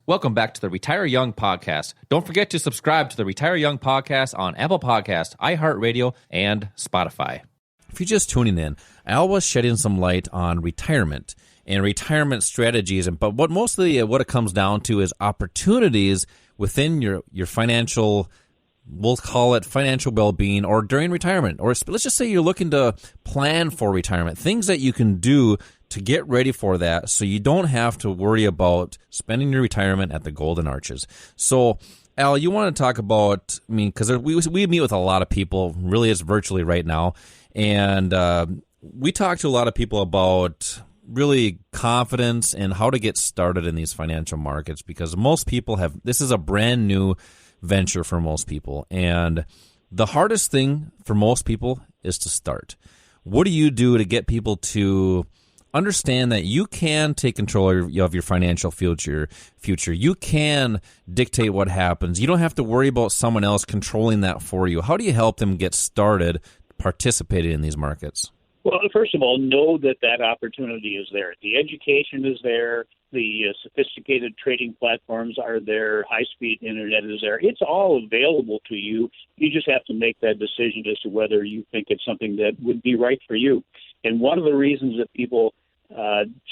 Welcome back to the Retire Young podcast. Don't forget to subscribe to the Retire Young podcast on Apple Podcasts, iHeartRadio, and Spotify. If you're just tuning in, I always shedding some light on retirement and retirement strategies, but what it comes down to is opportunities within your financial, we'll call it financial well-being, or during retirement, or let's just say you're looking to plan for retirement, things that you can do to get ready for that so you don't have to worry about spending your retirement at the Golden Arches. So, Al, you want to talk about, because we meet with a lot of people, really it's virtually right now, and we talk to a lot of people about really confidence and how to get started in these financial markets, because most people this is a brand new venture for most people, and the hardest thing for most people is to start. What do you do to get people to understand that you can take control of your financial future? You can dictate what happens. You don't have to worry about someone else controlling that for you. How do you help them get started participating in these markets? Well, first of all, know that opportunity is there. The education is there. The sophisticated trading platforms are there. High-speed internet is there. It's all available to you. You just have to make that decision as to whether you think it's something that would be right for you. And one of the reasons that people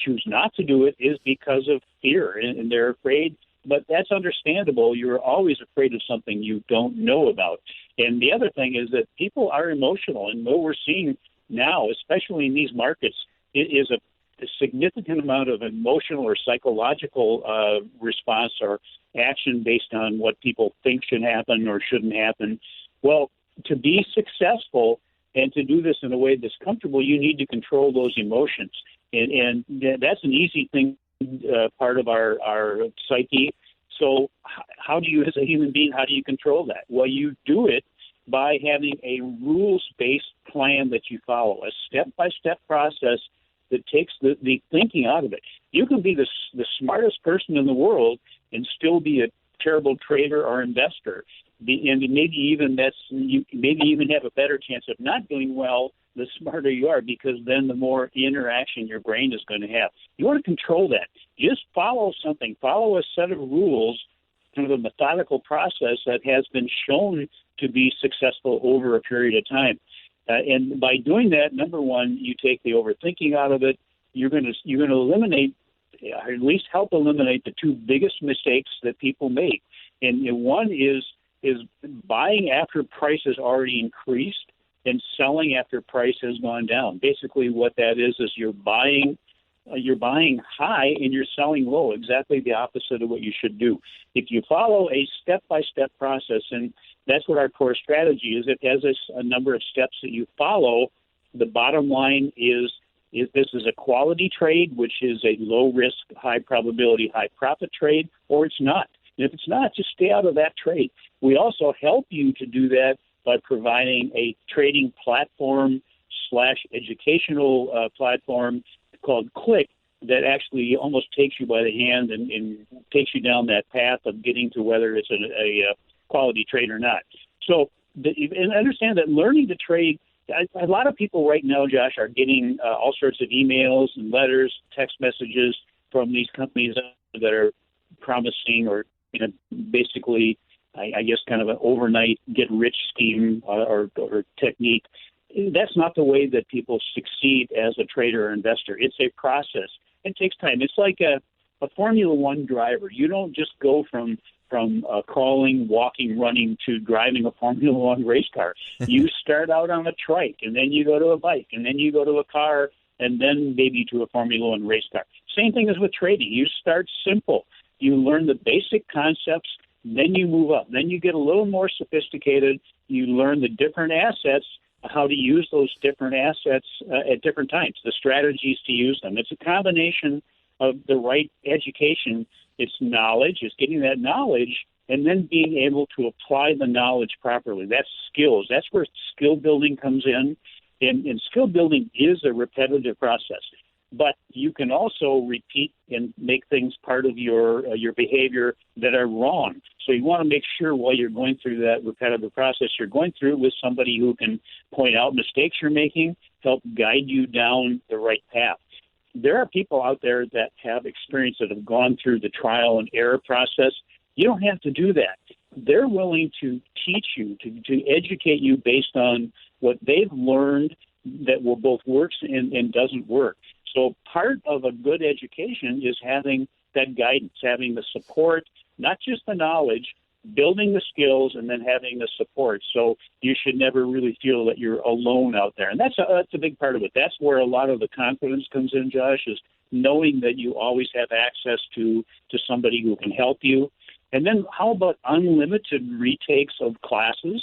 choose not to do it is because of fear, and they're afraid. But that's understandable. You're always afraid of something you don't know about. And the other thing is that people are emotional, and what we're seeing now, especially in these markets, it is a significant amount of emotional or psychological response or action based on what people think should happen or shouldn't happen. Well, to be successful and to do this in a way that's comfortable, you need to control those emotions. And that's an easy thing, part of our psyche. So how do you, as a human being, how do you control that? Well, you do it by having a rules-based plan that you follow, a step-by-step process that takes the thinking out of it. You can be the smartest person in the world and still be a terrible trader or investor. And maybe even have a better chance of not doing well the smarter you are, because then the more interaction your brain is going to have. You want to control that. Just follow something. Follow a set of rules, kind of a methodical process that has been shown to be successful over a period of time. And by doing that, number one, you take the overthinking out of it. You're going to eliminate, or at least help eliminate, the two biggest mistakes that people make. And one is buying after price has already increased and selling after price has gone down. Basically, what that is you're buying high and you're selling low, exactly the opposite of what you should do. If you follow a step-by-step process, and that's what our core strategy is, it has a number of steps that you follow. The bottom line is this is a quality trade, which is a low-risk, high-probability, high-profit trade, or it's not. And if it's not, just stay out of that trade. We also help you to do that by providing a trading platform / educational platform called Click that actually almost takes you by the hand and takes you down that path of getting to whether it's a quality trade or not. So, and understand that learning to trade, a lot of people right now, Josh, are getting all sorts of emails and letters, text messages from these companies that are promising or basically, I guess, kind of an overnight get-rich scheme or technique. That's not the way that people succeed as a trader or investor. It's a process. It takes time. It's like a Formula One driver. You don't just go from crawling, walking, running to driving a Formula One race car. You start out on a trike, and then you go to a bike, and then you go to a car, and then maybe to a Formula One race car. Same thing as with trading. You start simple. You learn the basic concepts, then you move up. Then you get a little more sophisticated. You learn the different assets, how to use those different assets at different times, the strategies to use them. It's a combination of the right education. It's knowledge, it's getting that knowledge, and then being able to apply the knowledge properly. That's skills. That's where skill building comes in. And skill building is a repetitive process. But you can also repeat and make things part of your behavior that are wrong. So you want to make sure while you're going through that repetitive process, you're going through it with somebody who can point out mistakes you're making, help guide you down the right path. there are people out there that have experience, that have gone through the trial and error process. You don't have to do that. They're willing to teach you, to educate you based on what they've learned that will both works and doesn't work. So part of a good education is having that guidance, having the support, not just the knowledge, building the skills, and then having the support. So you should never really feel that you're alone out there. And that's a big part of it. That's where a lot of the confidence comes in, Josh, is knowing that you always have access to somebody who can help you. And then how about unlimited retakes of classes,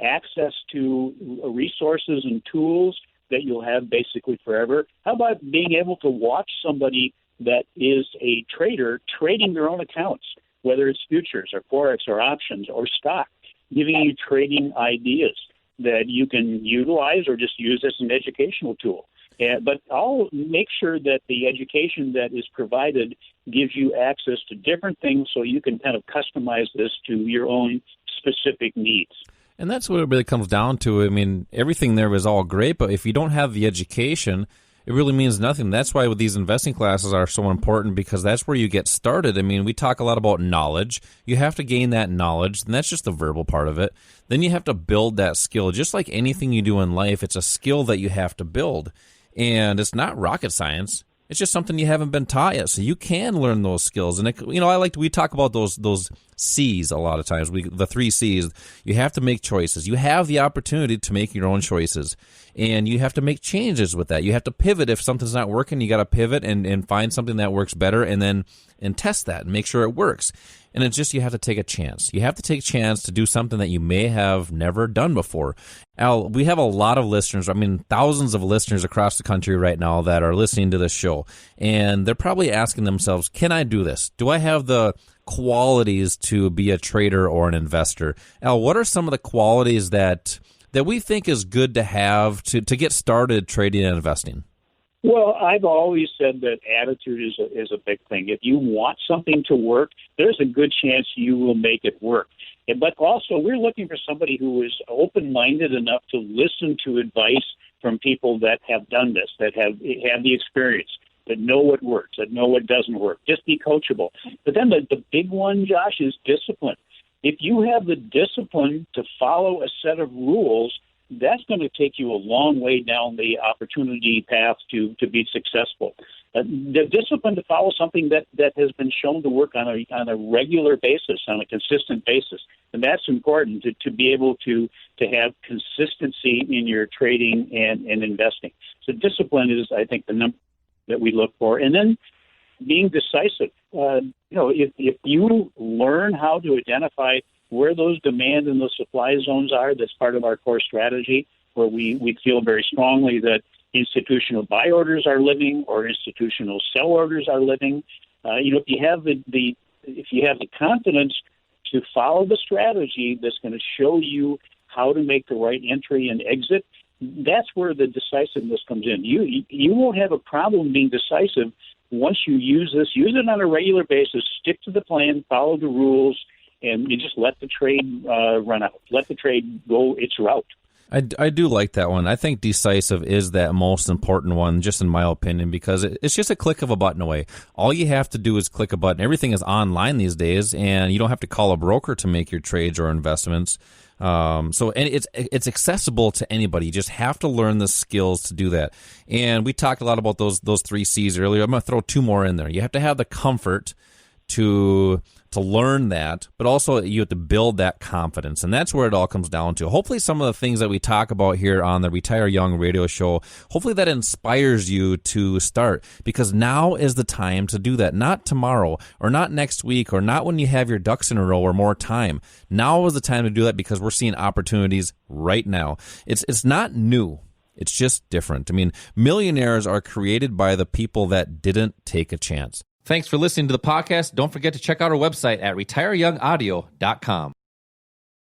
access to resources and tools that you'll have basically forever? How about being able to watch somebody that is a trader trading their own accounts, whether it's futures or Forex or options or stock, giving you trading ideas that you can utilize or just use as an educational tool. But I'll make sure that the education that is provided gives you access to different things so you can kind of customize this to your own specific needs. And that's what it really comes down to. I mean, everything there is all great, but if you don't have the education, it really means nothing. That's why these investing classes are so important, because that's where you get started. I mean, we talk a lot about knowledge. You have to gain that knowledge, and that's just the verbal part of it. Then you have to build that skill. Just like anything you do in life, it's a skill that you have to build. And it's not rocket science. It's just something you haven't been taught yet. So you can learn those skills. And, we talk about those C's a lot of times, the 3 C's. You have to make choices. You have the opportunity to make your own choices. And you have to make changes with that. You have to pivot. If something's not working, you got to pivot and find something that works better and test that and make sure it works. And it's just you have to take a chance. You have to take a chance to do something that you may have never done before. Al, we have a lot of listeners, thousands of listeners across the country right now that are listening to this show. And they're probably asking themselves, can I do this? Do I have the qualities to be a trader or an investor? Al, what are some of the qualities that we think is good to have to get started trading and investing? Well, I've always said that attitude is a big thing. If you want something to work, there's a good chance you will make it work. But also, we're looking for somebody who is open-minded enough to listen to advice from people that have done this, that have the experience, that know what works, that know what doesn't work. Just be coachable. But then the big one, Josh, is discipline. If you have the discipline to follow a set of rules, that's going to take you a long way down the opportunity path to be successful. The discipline to follow something that has been shown to work on a regular basis, on a consistent basis, and that's important to be able to have consistency in your trading and investing. So discipline is, I think, the number that we look for, and then being decisive. If you learn how to identify where those demand and those supply zones are, that's part of our core strategy, where we feel very strongly that institutional buy orders are living or institutional sell orders are living. If you have the confidence to follow the strategy that's going to show you how to make the right entry and exit, that's where the decisiveness comes in. You won't have a problem being decisive once you use this. Use it on a regular basis. Stick to the plan. Follow the rules. And you just let the trade run out. Let the trade go its route. I do like that one. I think decisive is that most important one, just in my opinion, because it's just a click of a button away. All you have to do is click a button. Everything is online these days, and you don't have to call a broker to make your trades or investments. And it's accessible to anybody. You just have to learn the skills to do that. And we talked a lot about those 3 C's earlier. I'm going to throw 2 more in there. You have to have the comfort to learn that, but also you have to build that confidence, and that's where it all comes down to. Hopefully some of the things that we talk about here on the Retire Young radio show, hopefully that inspires you to start, because now is the time to do that. Not tomorrow or not next week or not when you have your ducks in a row or more time. Now is the time to do that, because we're seeing opportunities right now. It's not new. It's just different. Millionaires are created by the people that didn't take a chance. Thanks for listening to the podcast. Don't forget to check out our website at retireyoungaudio.com.